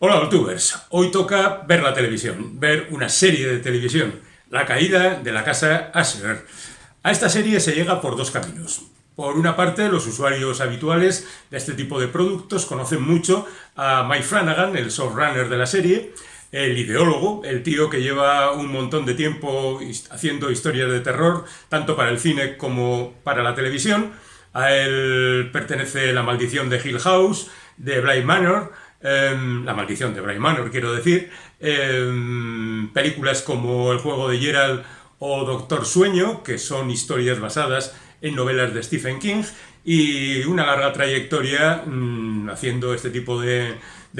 Hola, Altubers. Hoy toca ver la televisión, ver una serie de televisión, La caída de la casa Usher. A esta serie se llega por dos caminos. Por una parte, los usuarios habituales de este tipo de productos conocen mucho a Mike Flanagan, el showrunner de la serie, el ideólogo, el tío que lleva un montón de tiempo haciendo historias de terror, tanto para el cine como para la televisión. A él pertenece La maldición de Hill House, de Bly Manor, La maldición de Bly Manor, quiero decir, películas como El juego de Geralt o Doctor Sueño, que son historias basadas en novelas de Stephen King, y una larga trayectoria haciendo este tipo de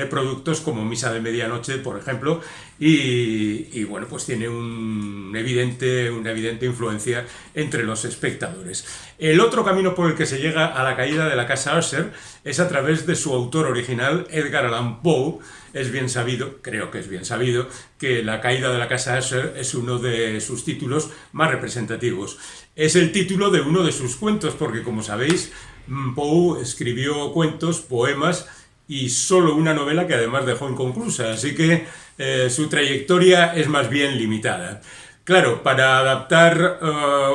productos como Misa de Medianoche, por ejemplo, y bueno, pues tiene una evidente influencia entre los espectadores. El otro camino por el que se llega a la caída de la casa Usher es a través de su autor original, Edgar Allan Poe. Es bien sabido, creo que es bien sabido, que La caída de la casa Usher es uno de sus títulos más representativos. Es el título de uno de sus cuentos, porque como sabéis, Poe escribió cuentos, poemas y solo una novela que además dejó inconclusa, así que su trayectoria es más bien limitada. Claro, para adaptar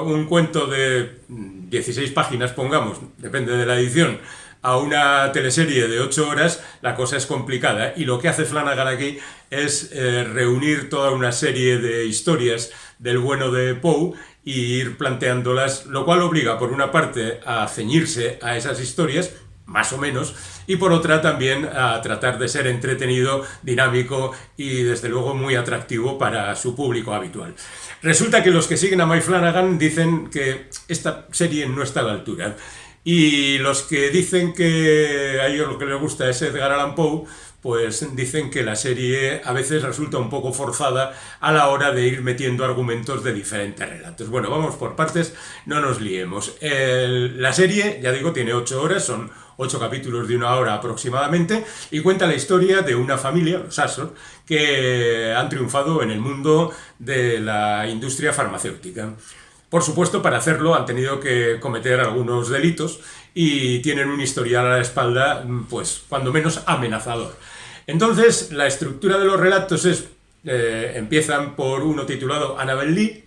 un cuento de 16 páginas, pongamos, depende de la edición, a una teleserie de 8 horas, la cosa es complicada. Y lo que hace Flanagan aquí es reunir toda una serie de historias del bueno de Poe y ir planteándolas, lo cual obliga, por una parte, a ceñirse a esas historias, más o menos, y por otra también a tratar de ser entretenido, dinámico y desde luego muy atractivo para su público habitual. Resulta que los que siguen a Mike Flanagan dicen que esta serie no está a la altura, y los que dicen que a ellos lo que les gusta es Edgar Allan Poe, pues dicen que la serie a veces resulta un poco forzada a la hora de ir metiendo argumentos de diferentes relatos. Bueno, vamos por partes, no nos liemos. La serie, ya digo, tiene 8 horas, son 8 capítulos de 1 hora aproximadamente, y cuenta la historia de una familia, los Usher, que han triunfado en el mundo de la industria farmacéutica. Por supuesto, para hacerlo han tenido que cometer algunos delitos y tienen un historial a la espalda, pues, cuando menos amenazador. Entonces, la estructura de los relatos es, empiezan por uno titulado Annabel Lee,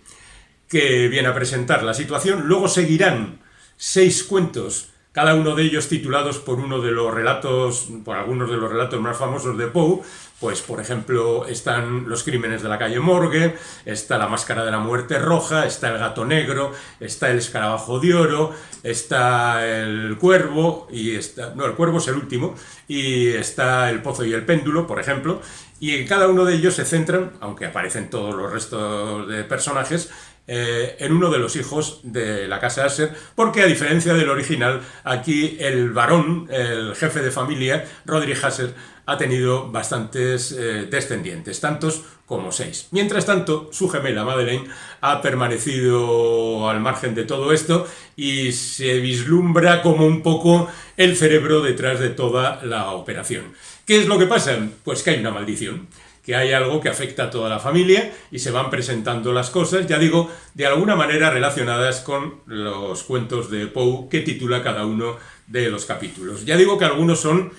que viene a presentar la situación. Luego seguirán 6 cuentos, cada uno de ellos titulados por uno de los relatos, por algunos de los relatos más famosos de Poe. Pues, por ejemplo, están Los crímenes de la calle Morgue, está La máscara de la muerte roja, está El gato negro, está El escarabajo de oro, está El cuervo, el cuervo es el último, y está El pozo y el péndulo, por ejemplo, y en cada uno de ellos se centran, aunque aparecen todos los restos de personajes, en uno de los hijos de la casa Usher, porque a diferencia del original, aquí el varón, el jefe de familia, Roderick Usher, ha tenido bastantes descendientes, tantos como 6. Mientras tanto, su gemela Madeleine ha permanecido al margen de todo esto y se vislumbra como un poco el cerebro detrás de toda la operación. ¿Qué es lo que pasa? Pues que hay una maldición, que hay algo que afecta a toda la familia y se van presentando las cosas, ya digo, de alguna manera relacionadas con los cuentos de Poe que titula cada uno de los capítulos. Ya digo que algunos son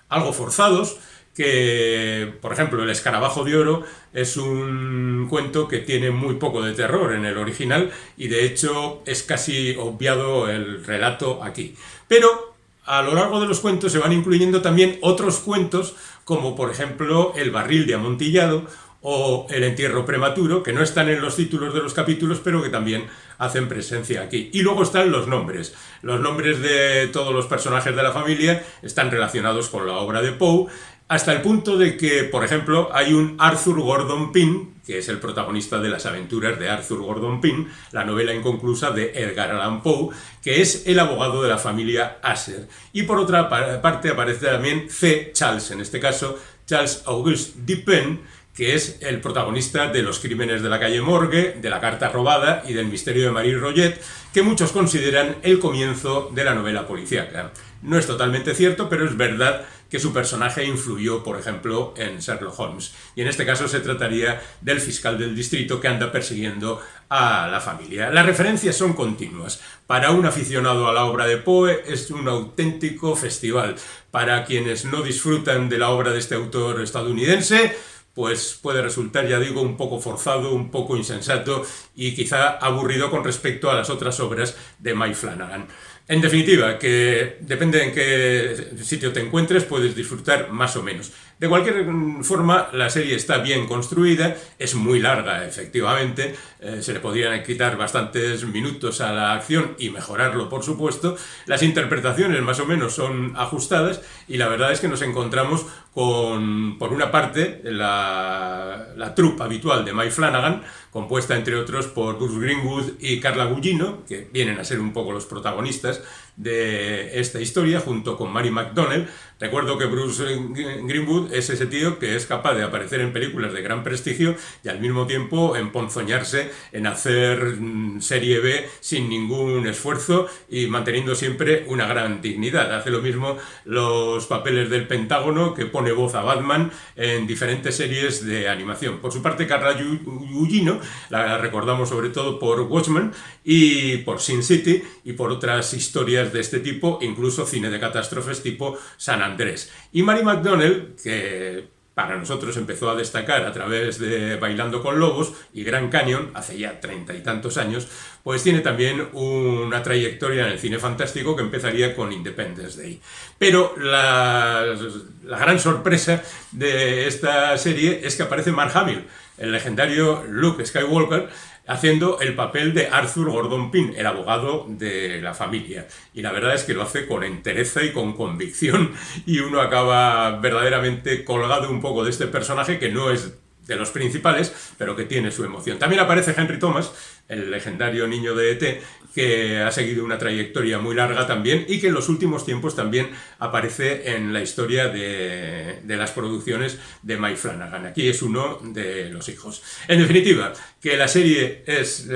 algo forzados, que, por ejemplo, El escarabajo de oro es un cuento que tiene muy poco de terror en el original y de hecho es casi obviado el relato aquí. Pero a lo largo de los cuentos se van incluyendo también otros cuentos, como por ejemplo El barril de amontillado o El entierro prematuro, que no están en los títulos de los capítulos, pero que también hacen presencia aquí. Y luego están los nombres. Los nombres de todos los personajes de la familia están relacionados con la obra de Poe, hasta el punto de que, por ejemplo, hay un Arthur Gordon Pym, que es el protagonista de las aventuras de Arthur Gordon Pym, la novela inconclusa de Edgar Allan Poe, que es el abogado de la familia Usher. Y por otra parte aparece también C. Charles, en este caso Charles Auguste Dupin, que es el protagonista de Los crímenes de la calle Morgue, de La carta robada y del misterio de Marie Roget, que muchos consideran el comienzo de la novela policíaca. No es totalmente cierto, pero es verdad que su personaje influyó, por ejemplo, en Sherlock Holmes. Y en este caso se trataría del fiscal del distrito que anda persiguiendo a la familia. Las referencias son continuas. Para un aficionado a la obra de Poe es un auténtico festival. Para quienes no disfrutan de la obra de este autor estadounidense, pues puede resultar, ya digo, un poco forzado, un poco insensato y quizá aburrido con respecto a las otras obras de Mike Flanagan. En definitiva, que depende en qué sitio te encuentres, puedes disfrutar más o menos. De cualquier forma, la serie está bien construida, es muy larga, efectivamente, se le podrían quitar bastantes minutos a la acción y mejorarlo, por supuesto. Las interpretaciones más o menos son ajustadas y la verdad es que nos encontramos con, por una parte, la troupe habitual de Mike Flanagan, compuesta entre otros por Bruce Greenwood y Carla Gugino, que vienen a ser un poco los protagonistas de esta historia, junto con Mary McDonnell. Recuerdo que Bruce Greenwood es ese tío que es capaz de aparecer en películas de gran prestigio y al mismo tiempo emponzoñarse en hacer serie B sin ningún esfuerzo y manteniendo siempre una gran dignidad. Hace lo mismo los papeles del Pentágono, que pone voz a Batman en diferentes series de animación. Por su parte, Carla Gugino la recordamos sobre todo por Watchmen y por Sin City y por otras historias de este tipo, incluso cine de catástrofes tipo San Andrés. Y Mary McDonnell, que para nosotros empezó a destacar a través de Bailando con Lobos y Gran Canyon, hace ya 30 y tantos años, pues tiene también una trayectoria en el cine fantástico que empezaría con Independence Day. Pero la gran sorpresa de esta serie es que aparece Mark Hamill, el legendario Luke Skywalker, haciendo el papel de Arthur Gordon Pym, el abogado de la familia. Y la verdad es que lo hace con entereza y con convicción, y uno acaba verdaderamente colgado un poco de este personaje que no es de los principales, pero que tiene su emoción. También aparece Henry Thomas, el legendario niño de E.T., que ha seguido una trayectoria muy larga también y que en los últimos tiempos también aparece en la historia de las producciones de Mike Flanagan. Aquí es uno de los hijos. En definitiva, que la serie es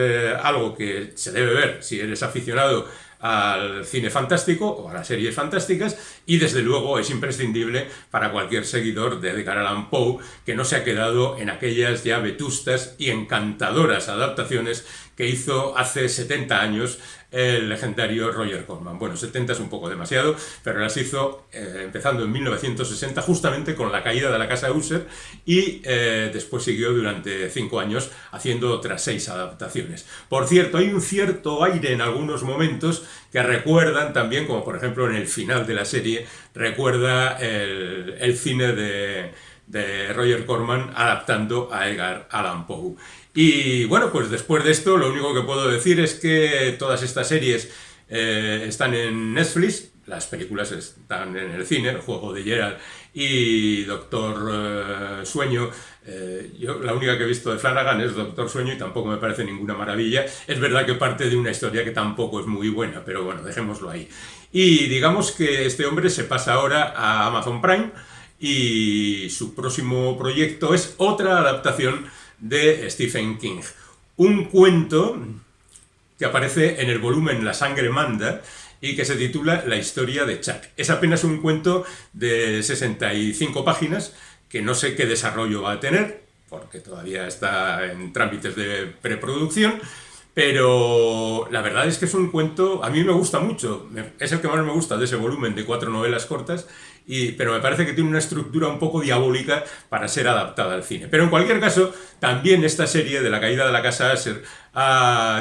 algo que se debe ver si eres aficionado al cine fantástico o a las series fantásticas, y desde luego es imprescindible para cualquier seguidor de Edgar Allan Poe, que no se ha quedado en aquellas ya vetustas y encantadoras adaptaciones que hizo hace 70 años el legendario Roger Corman. Bueno, 70 es un poco demasiado, pero las hizo empezando en 1960, justamente con la caída de la Casa User, y después siguió durante 5 años haciendo otras 6 adaptaciones. Por cierto, hay un cierto aire en algunos momentos que recuerdan también, como por ejemplo en el final de la serie, recuerda el cine de Roger Corman adaptando a Edgar Allan Poe. Y bueno, pues después de esto lo único que puedo decir es que todas estas series están en Netflix, las películas están en el cine, El juego de Geralt y Doctor Sueño. Yo la única que he visto de Flanagan es Doctor Sueño y tampoco me parece ninguna maravilla. Es verdad que parte de una historia que tampoco es muy buena, pero bueno, dejémoslo ahí. Y digamos que este hombre se pasa ahora a Amazon Prime y su próximo proyecto es otra adaptación de Stephen King. Un cuento que aparece en el volumen La sangre manda y que se titula La historia de Chuck. Es apenas un cuento de 65 páginas que no sé qué desarrollo va a tener, porque todavía está en trámites de preproducción, pero la verdad es que es un cuento, a mí me gusta mucho, es el que más me gusta de ese volumen de 4 novelas cortas, pero me parece que tiene una estructura un poco diabólica para ser adaptada al cine. Pero en cualquier caso, también esta serie de la caída de la Casa User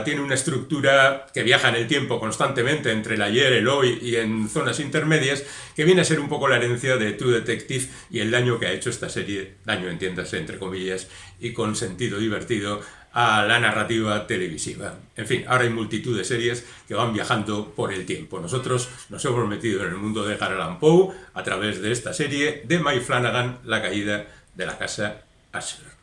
tiene una estructura que viaja en el tiempo constantemente entre el ayer, el hoy y en zonas intermedias, que viene a ser un poco la herencia de True Detective y el daño que ha hecho esta serie, daño entiéndase entre comillas, y con sentido divertido, a la narrativa televisiva. En fin, ahora hay multitud de series que van viajando por el tiempo. Nosotros nos hemos metido en el mundo de Edgar Allan Poe a través de esta serie de Mike Flanagan, La caída de la Casa Usher.